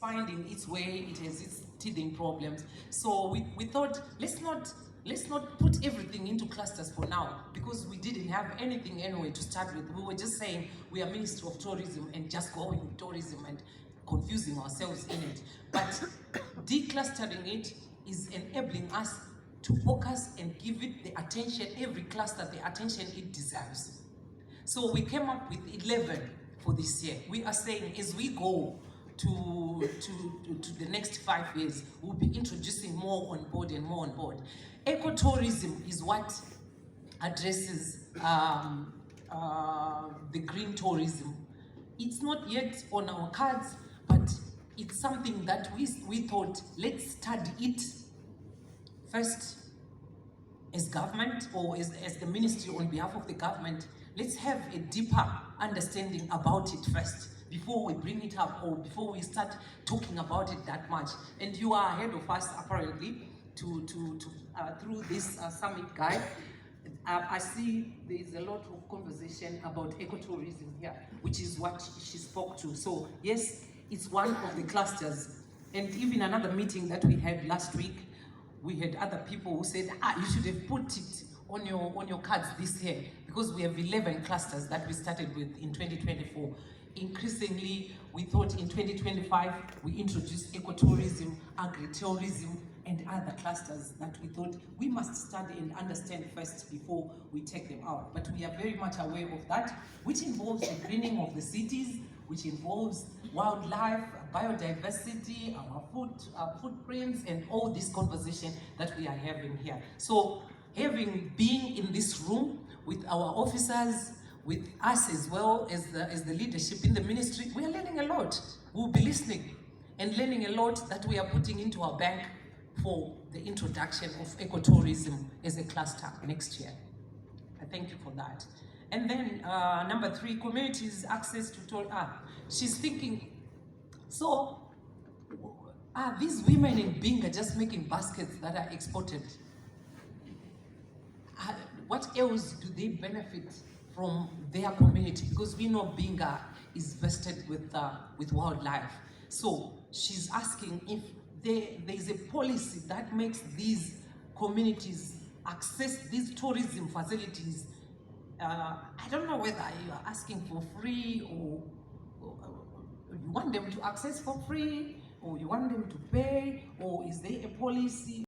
finding its way, it has its teething problems. So we thought, let's not put everything into clusters for now, because we didn't have anything anyway to start with. We were just saying we are Ministry of Tourism and just going with tourism and confusing ourselves in it. But declustering it is enabling us to focus and give it the attention, every cluster the attention it deserves. So we came up with 11 for this year. We are saying as we go to the next 5 years, we'll be introducing more on board and more on board. Ecotourism is what addresses the green tourism. It's not yet on our cards, but it's something that we thought, let's study it first as government, or as the ministry on behalf of the government. Let's have a deeper understanding about it first before we bring it up, or before we start talking about it that much. And you are ahead of us apparently through this summit guide. I see there is a lot of conversation about ecotourism here, which is what she spoke to. So yes, it's one of the clusters. And even another meeting that we had last week, we had other people who said, you should have put it on your cards this year, because we have 11 clusters that we started with in 2024. Increasingly, we thought in 2025, we introduced ecotourism, agritourism, and other clusters that we thought we must study and understand first before we take them out. But we are very much aware of that, which involves the greening of the cities, which involves wildlife, biodiversity, our footprints, and all this conversation that we are having here. So being in this room with our officers, with us as well as the leadership in the ministry, we are learning a lot. We'll be listening and learning a lot that we are putting into our bank for the introduction of ecotourism as a cluster next year. I thank you for that. And then number 3, communities access to tourism. She's thinking, so are these women in Binga just making baskets that are exported? What else do they benefit from their community? Because we know Binga is vested with wildlife. So she's asking if there is a policy that makes these communities access these tourism facilities. I don't know whether you are asking for free, or you want them to access for free, or you want them to pay, or is there a policy?